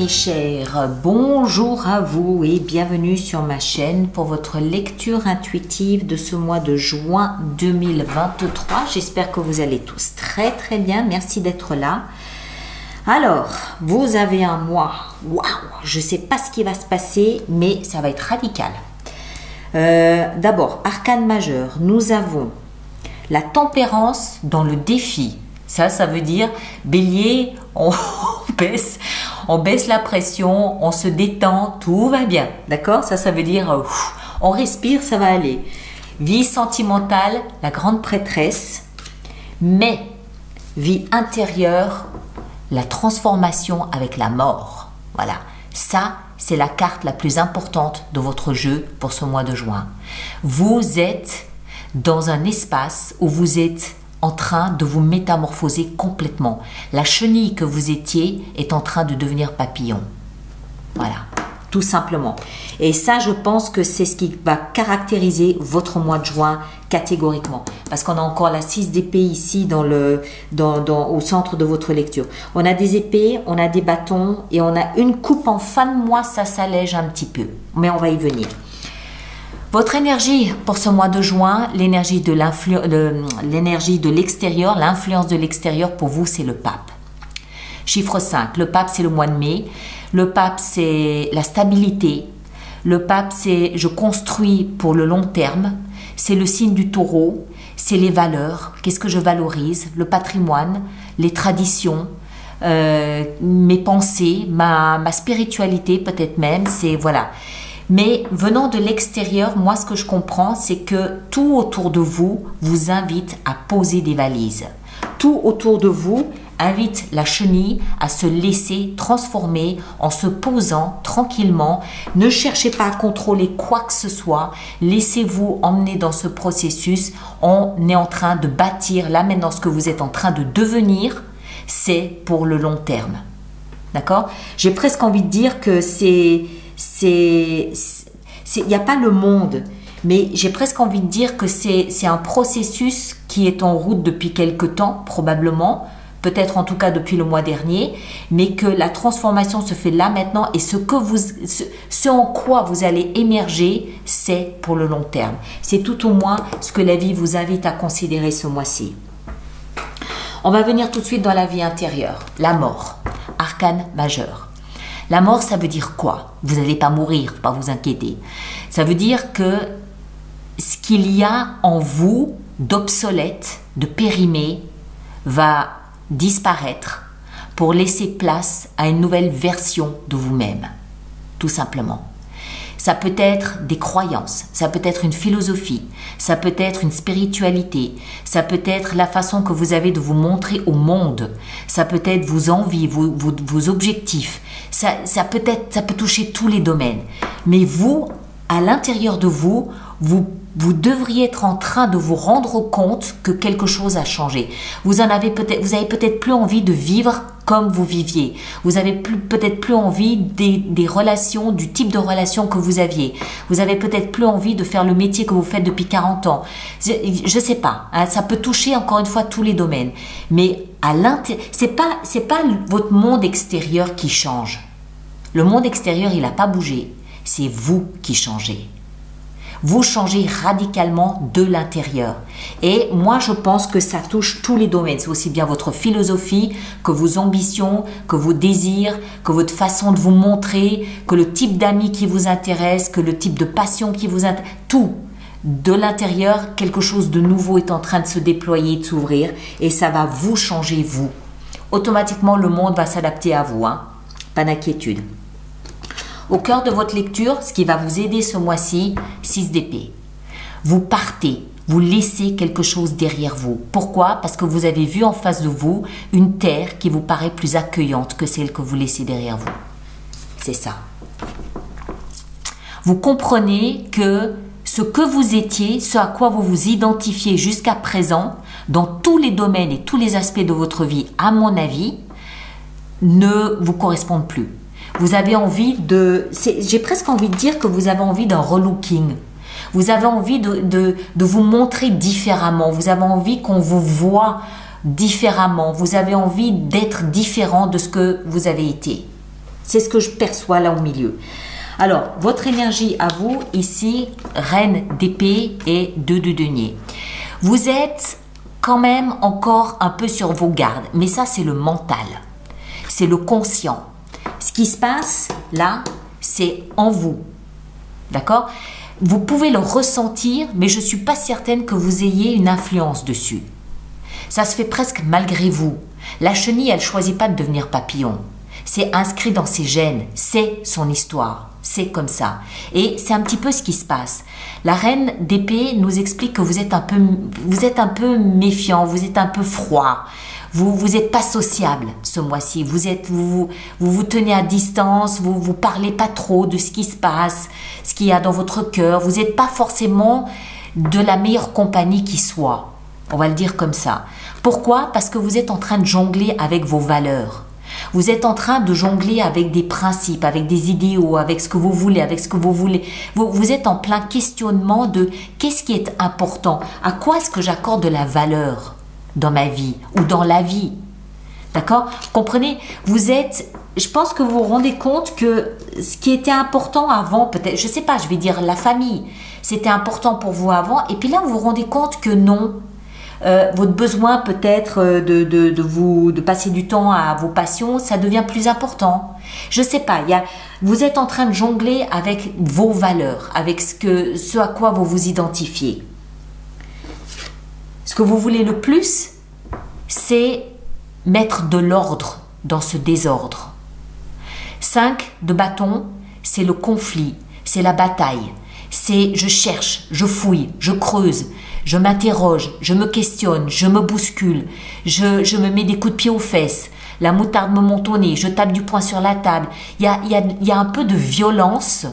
mes chers, bonjour à vous et bienvenue sur ma chaîne pour votre lecture intuitive de ce mois de juin 2023. J'espère que vous allez tous très bien, merci d'être là. Alors, vous avez un mois, waouh, je ne sais pas ce qui va se passer, mais ça va être radical. D'abord, arcane majeur, nous avons la tempérance dans le défi. Ça veut dire, bélier, on baisse la pression, on se détend, tout va bien. D'accord? Ça veut dire, on respire, ça va aller. Vie sentimentale, la grande prêtresse. Mais, vie intérieure, la transformation avec la mort. Voilà. Ça, c'est la carte la plus importante de votre jeu pour ce mois de juin. Vous êtes dans un espace où vous êtes en train de vous métamorphoser complètement. La chenille que vous étiez est en train de devenir papillon. Voilà, tout simplement. Et ça, je pense que c'est ce qui va caractériser votre mois de juin catégoriquement. Parce qu'on a encore la 6 d'épée ici au centre de votre lecture. On a des épées, on a des bâtons et on a une coupe en fin de mois, ça s'allège un petit peu. Mais on va y venir. Votre énergie pour ce mois de juin, l'énergie de l'extérieur, l'influence de l'extérieur, pour vous, c'est le pape. Chiffre 5, le pape, c'est le mois de mai. Le pape, c'est la stabilité. Le pape, c'est je construis pour le long terme. C'est le signe du taureau. C'est les valeurs. Qu'est-ce que je valorise? Le patrimoine, les traditions, mes pensées, ma spiritualité peut-être même. C'est voilà. Mais venant de l'extérieur, moi ce que je comprends, c'est que tout autour de vous vous invite à poser des valises. Tout autour de vous invite la chenille à se laisser transformer en se posant tranquillement. Ne cherchez pas à contrôler quoi que ce soit. Laissez-vous emmener dans ce processus. On est en train de bâtir. Là maintenant, ce que vous êtes en train de devenir, c'est pour le long terme. D'accord? J'ai presque envie de dire que il n'y a pas le monde, mais j'ai presque envie de dire que c'est un processus qui est en route depuis quelque temps, probablement, peut-être en tout cas depuis le mois dernier, mais que la transformation se fait là maintenant et ce en quoi vous allez émerger, c'est pour le long terme. C'est tout au moins ce que la vie vous invite à considérer ce mois-ci. On va venir tout de suite dans la vie intérieure, la mort, arcane majeur. La mort, ça veut dire quoi? Vous n'allez pas mourir, pas vous inquiéter. Ça veut dire que ce qu'il y a en vous d'obsolète, de périmé, va disparaître pour laisser place à une nouvelle version de vous-même, tout simplement. Ça peut être des croyances, ça peut être une philosophie, ça peut être une spiritualité, ça peut être la façon que vous avez de vous montrer au monde, ça peut être vos envies, vos objectifs, ça peut toucher tous les domaines. Mais vous, à l'intérieur de vous, vous devriez être en train de vous rendre compte que quelque chose a changé. Vous avez peut-être plus envie de vivre comme vous viviez. Vous avez peut-être plus envie des relations, du type de relation que vous aviez. Vous avez peut-être plus envie de faire le métier que vous faites depuis 40 ans. Je ne sais pas. Hein, ça peut toucher encore une fois tous les domaines. Mais à l'intérieur, c'est pas votre monde extérieur qui change. Le monde extérieur, il n'a pas bougé. C'est vous qui changez. Vous changez radicalement de l'intérieur. Et moi, je pense que ça touche tous les domaines. C'est aussi bien votre philosophie, que vos ambitions, que vos désirs, que votre façon de vous montrer, que le type d'amis qui vous intéresse, que le type de passion qui vous intéresse. Tout. De l'intérieur, quelque chose de nouveau est en train de se déployer, de s'ouvrir. Et ça va vous changer, vous. Automatiquement, le monde va s'adapter à vous. Hein. Pas d'inquiétude. Au cœur de votre lecture, ce qui va vous aider ce mois-ci, 6 d'épée. Vous partez, vous laissez quelque chose derrière vous. Pourquoi? Parce que vous avez vu en face de vous une terre qui vous paraît plus accueillante que celle que vous laissez derrière vous. C'est ça. Vous comprenez que ce que vous étiez, ce à quoi vous vous identifiez jusqu'à présent, dans tous les domaines et tous les aspects de votre vie, à mon avis, ne vous correspondent plus. Vous avez envie j'ai presque envie de dire que vous avez envie d'un relooking. Vous avez envie de vous montrer différemment. Vous avez envie qu'on vous voit différemment. Vous avez envie d'être différent de ce que vous avez été. C'est ce que je perçois là au milieu. Alors, votre énergie à vous, ici, reine d'épée et 2 de denier. Vous êtes quand même encore un peu sur vos gardes, mais ça, c'est le mental. C'est le conscient. Ce qui se passe là, c'est en vous. D'accord? Vous pouvez le ressentir, mais je ne suis pas certaine que vous ayez une influence dessus. Ça se fait presque malgré vous. La chenille, elle ne choisit pas de devenir papillon. C'est inscrit dans ses gènes, c'est son histoire, c'est comme ça. Et c'est un petit peu ce qui se passe. La reine d'épée nous explique que vous êtes un peu méfiant, vous êtes un peu froid. Vous êtes pas sociable ce mois-ci. Vous tenez à distance, vous parlez pas trop de ce qui se passe, ce qu'il y a dans votre cœur. Vous n'êtes pas forcément de la meilleure compagnie qui soit. On va le dire comme ça. Pourquoi? Parce que vous êtes en train de jongler avec vos valeurs. Vous êtes en train de jongler avec des principes, avec des idéaux, avec ce que vous voulez, avec ce que vous voulez. Vous êtes en plein questionnement de qu'est-ce qui est important? À quoi est-ce que j'accorde de la valeur dans ma vie ou dans la vie? D'accord? Comprenez? Je pense que vous vous rendez compte que ce qui était important avant, peut-être, je ne sais pas, je vais dire la famille, c'était important pour vous avant, et puis là, vous vous rendez compte que non. Votre besoin peut-être de passer du temps à vos passions, ça devient plus important. Je sais pas, vous êtes en train de jongler avec vos valeurs, avec ce à quoi vous vous identifiez. Ce que vous voulez le plus, c'est mettre de l'ordre dans ce désordre. 5 de bâton, c'est le conflit, c'est la bataille. C'est je cherche, je fouille, je creuse, je m'interroge, je me questionne, je me bouscule, je me mets des coups de pied aux fesses, la moutarde me monte au nez, je tape du poing sur la table. Il y a un peu de violence,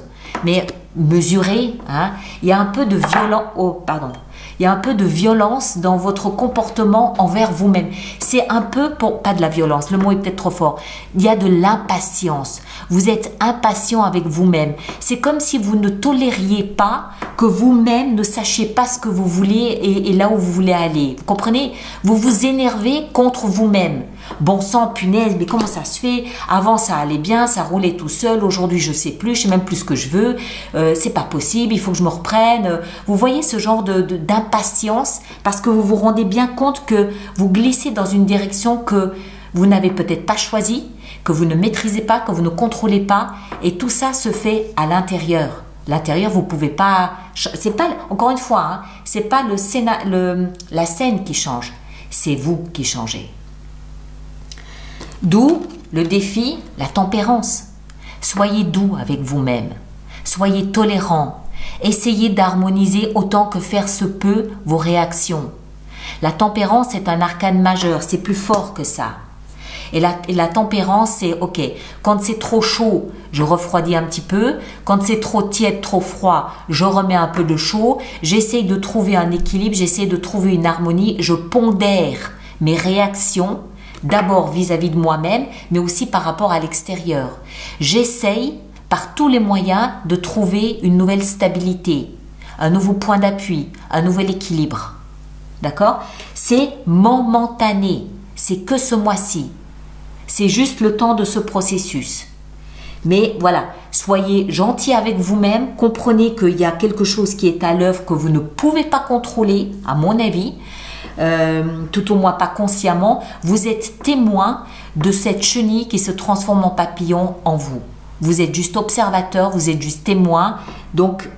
mais mesurée, hein. Il y a un peu de violence. Oh, pardon. Il y a un peu de violence dans votre comportement envers vous-même. C'est un peu, pas de la violence, le mot est peut-être trop fort. Il y a de l'impatience. Vous êtes impatient avec vous-même. C'est comme si vous ne tolériez pas que vous-même ne sachiez pas ce que vous voulez et là où vous voulez aller. Vous comprenez? Vous vous énervez contre vous-même. Bon sang, punaise, mais comment ça se fait? Avant, ça allait bien, ça roulait tout seul. Aujourd'hui, je sais plus, je sais même plus ce que je veux. C'est pas possible, il faut que je me reprenne. Vous voyez ce genre d'impatience parce que vous vous rendez bien compte que vous glissez dans une direction que vous n'avez peut-être pas choisie, que vous ne maîtrisez pas, que vous ne contrôlez pas. Et tout ça se fait à l'intérieur. L'intérieur, vous pouvez pas. C'est pas, encore une fois, hein, c'est pas la scène qui change, c'est vous qui changez. D'où le défi, la tempérance. Soyez doux avec vous-même. Soyez tolérant. Essayez d'harmoniser autant que faire se peut vos réactions. La tempérance est un arcane majeur, c'est plus fort que ça. Et la tempérance, c'est ok, quand c'est trop chaud, je refroidis un petit peu. Quand c'est trop tiède, trop froid, je remets un peu de chaud. J'essaye de trouver un équilibre, j'essaye de trouver une harmonie. Je pondère mes réactions, d'abord vis-à-vis de moi-même, mais aussi par rapport à l'extérieur. J'essaye par tous les moyens de trouver une nouvelle stabilité, un nouveau point d'appui, un nouvel équilibre. D'accord? C'est momentané, c'est que ce mois-ci. C'est juste le temps de ce processus. Mais voilà, soyez gentil avec vous-même, comprenez qu'il y a quelque chose qui est à l'œuvre que vous ne pouvez pas contrôler, à mon avis, tout au moins pas consciemment. Vous êtes témoin de cette chenille qui se transforme en papillon en vous. Vous êtes juste observateur, vous êtes juste témoin. Donc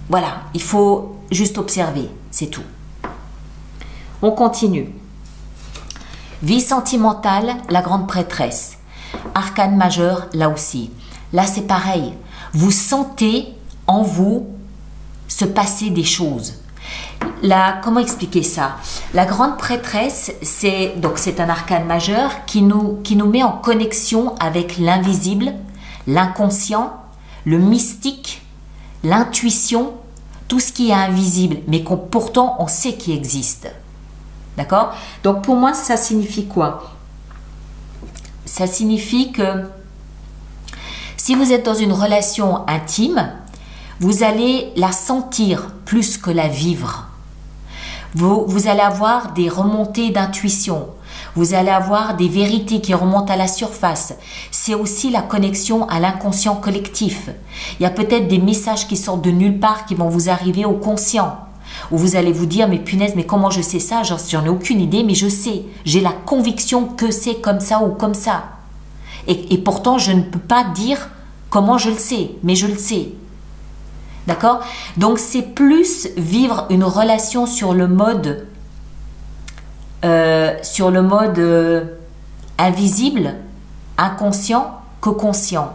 voilà, il faut juste observer, c'est tout. On continue. Vie sentimentale, la grande prêtresse. Arcane majeur, là aussi. Là, c'est pareil. Vous sentez en vous se passer des choses. Comment expliquer ça? La grande prêtresse, c'est un arcane majeur qui nous met en connexion avec l'invisible, l'inconscient, le mystique, l'intuition, tout ce qui est invisible, mais pourtant on sait qu'il existe. D'accord? Donc pour moi, ça signifie quoi? Ça signifie que si vous êtes dans une relation intime, vous allez la sentir plus que la vivre. Vous allez avoir des remontées d'intuition. Vous allez avoir des vérités qui remontent à la surface. C'est aussi la connexion à l'inconscient collectif. Il y a peut-être des messages qui sortent de nulle part qui vont vous arriver au conscient. Où vous allez vous dire, mais punaise, mais comment je sais ça? J'en ai aucune idée, mais je sais. J'ai la conviction que c'est comme ça ou comme ça. Et pourtant, je ne peux pas dire comment je le sais, mais je le sais. D'accord? Donc, c'est plus vivre une relation sur le mode invisible, inconscient que conscient.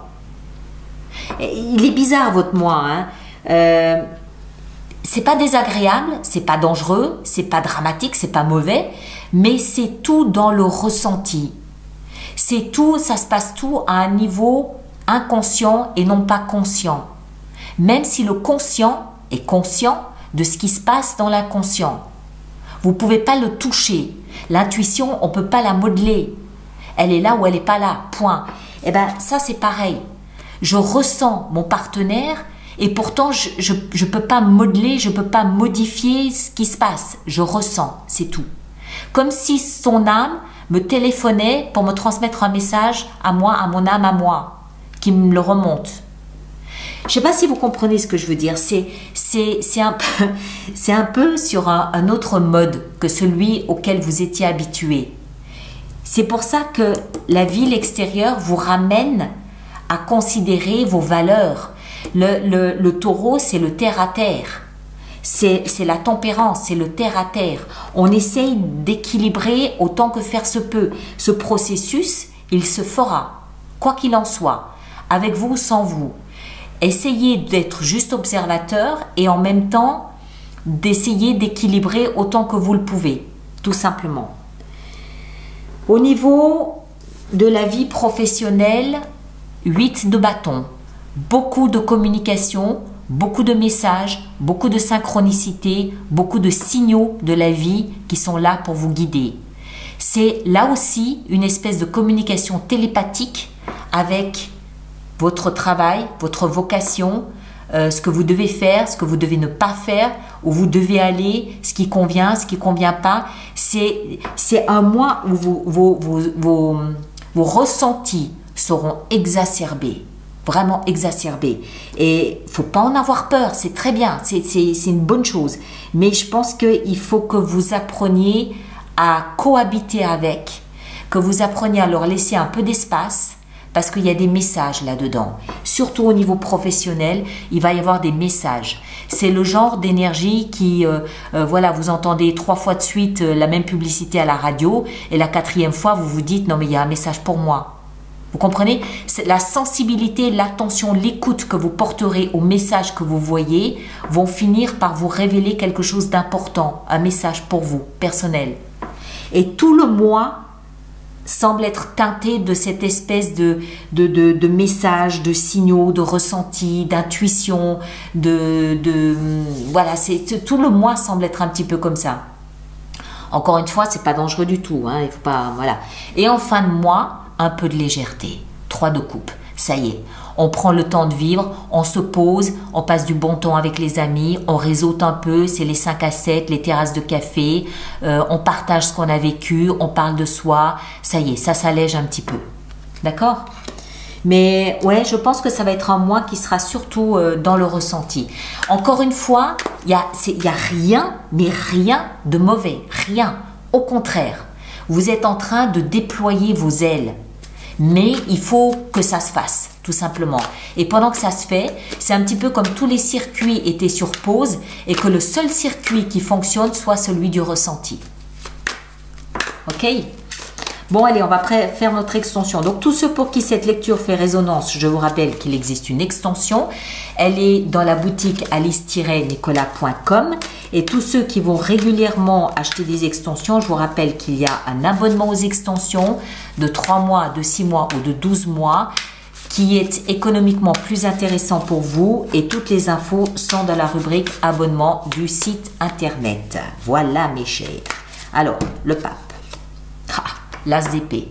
Il est bizarre votre moi, hein? C'est pas désagréable, c'est pas dangereux, c'est pas dramatique, c'est pas mauvais, mais c'est tout dans le ressenti. C'est tout, ça se passe tout à un niveau inconscient et non pas conscient. Même si le conscient est conscient de ce qui se passe dans l'inconscient. Vous ne pouvez pas le toucher. L'intuition, on ne peut pas la modeler. Elle est là ou elle n'est pas là, point. Et bien ça c'est pareil. Je ressens mon partenaire et pourtant je ne peux pas modeler, je ne peux pas modifier ce qui se passe. Je ressens, c'est tout. Comme si son âme me téléphonait pour me transmettre un message à moi, à mon âme, à moi, qui me le remonte. Je ne sais pas si vous comprenez ce que je veux dire. C'est un peu sur un autre mode que celui auquel vous étiez habitué. C'est pour ça que la vie, l'extérieur, vous ramène à considérer vos valeurs. Le taureau, c'est le terre-à-terre. C'est la tempérance, c'est le terre-à-terre. On essaye d'équilibrer autant que faire se peut. Ce processus, il se fera, quoi qu'il en soit, avec vous ou sans vous. Essayez d'être juste observateur et en même temps d'essayer d'équilibrer autant que vous le pouvez, tout simplement. Au niveau de la vie professionnelle, 8 de bâton, beaucoup de communication, beaucoup de messages, beaucoup de synchronicité, beaucoup de signaux de la vie qui sont là pour vous guider. C'est là aussi une espèce de communication télépathique avec votre travail, votre vocation, ce que vous devez faire, ce que vous devez ne pas faire, où vous devez aller, ce qui convient, ce qui ne convient pas. C'est un mois où vos ressentis seront exacerbés, vraiment exacerbés. Et il ne faut pas en avoir peur, c'est très bien, c'est une bonne chose. Mais je pense qu'il faut que vous appreniez à cohabiter avec, que vous appreniez à leur laisser un peu d'espace, parce qu'il y a des messages là-dedans. Surtout au niveau professionnel, il va y avoir des messages. C'est le genre d'énergie qui, voilà, vous entendez 3 fois de suite la même publicité à la radio et la 4e fois, vous vous dites, non mais il y a un message pour moi. Vous comprenez? La sensibilité, l'attention, l'écoute que vous porterez aux messages que vous voyez vont finir par vous révéler quelque chose d'important, un message pour vous, personnel. Et tout le mois semble être teinté de cette espèce de messages, de signaux, de ressentis, d'intuition, voilà, tout le mois semble être un petit peu comme ça. Encore une fois, c'est pas dangereux du tout, hein, il faut pas, voilà. Et en fin de mois, un peu de légèreté, 3 de coupe, ça y est. On prend le temps de vivre, on se pose, on passe du bon temps avec les amis, on réseaute un peu, c'est les 5 à 7, les terrasses de café, on partage ce qu'on a vécu, on parle de soi, ça y est, ça s'allège un petit peu. D'accord? Mais ouais, je pense que ça va être un mois qui sera surtout dans le ressenti. Encore une fois, il y a rien, mais rien de mauvais, rien. Au contraire, vous êtes en train de déployer vos ailes. Mais il faut que ça se fasse, tout simplement. Et pendant que ça se fait, c'est un petit peu comme tous les circuits étaient sur pause et que le seul circuit qui fonctionne soit celui du ressenti. Ok? Bon, allez, on va faire notre extension. Donc, tous ceux pour qui cette lecture fait résonance, je vous rappelle qu'il existe une extension. Elle est dans la boutique alice-nicolas.com. Et tous ceux qui vont régulièrement acheter des extensions, je vous rappelle qu'il y a un abonnement aux extensions de 3 mois, de 6 mois ou de 12 mois qui est économiquement plus intéressant pour vous. Et toutes les infos sont dans la rubrique abonnement du site internet. Voilà, mes chers. Alors, le pape. L'as d'épée.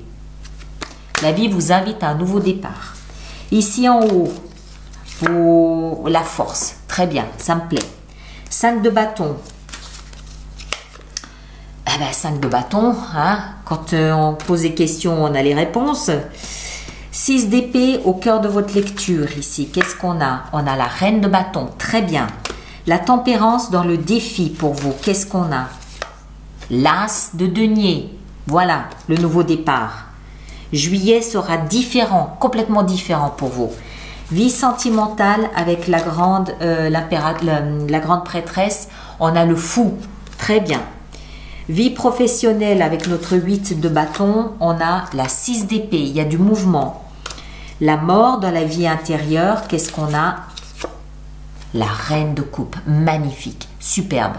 La vie vous invite à un nouveau départ. Ici en haut, la force. Très bien, ça me plaît. 5 de bâton. ben, 5 de bâton, hein. Quand on pose des questions, on a les réponses. 6 d'épée au cœur de votre lecture ici. Qu'est-ce qu'on a? On a la reine de bâton, très bien. La tempérance dans le défi pour vous, qu'est-ce qu'on a? L'as de denier, voilà le nouveau départ. Juillet sera différent, complètement différent pour vous. Vie sentimentale avec la grande prêtresse, on a le fou, très bien. Vie professionnelle avec notre 8 de bâton, on a la 6 d'épée, il y a du mouvement. La mort dans la vie intérieure, qu'est-ce qu'on a? La reine de coupe, magnifique, superbe.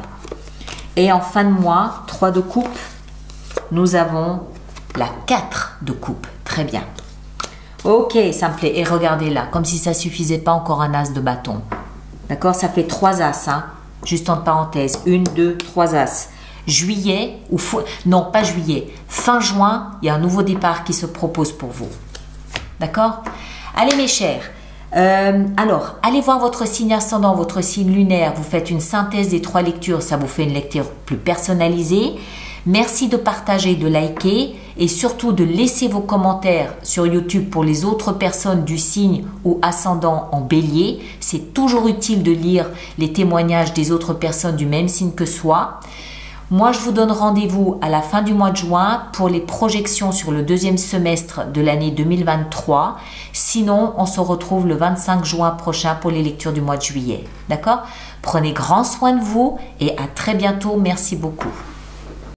Et en fin de mois, 3 de coupe, nous avons la 4 de coupe, très bien. Ok, ça me plaît. Et regardez là, comme si ça suffisait pas, encore un as de bâton. D'accord, ça fait 3 as, hein. Juste en parenthèse, 1, 2, 3 as. Juillet, non pas juillet, fin juin, il y a un nouveau départ qui se propose pour vous. D'accord? Allez mes chers, alors allez voir votre signe ascendant, votre signe lunaire, vous faites une synthèse des 3 lectures, ça vous fait une lecture plus personnalisée. Merci de partager, de liker et surtout de laisser vos commentaires sur YouTube pour les autres personnes du signe ou ascendant en bélier. C'est toujours utile de lire les témoignages des autres personnes du même signe que soi. Moi, je vous donne rendez-vous à la fin du mois de juin pour les projections sur le 2e semestre de l'année 2023. Sinon, on se retrouve le 25 juin prochain pour les lectures du mois de juillet. D'accord? Prenez grand soin de vous et à très bientôt. Merci beaucoup.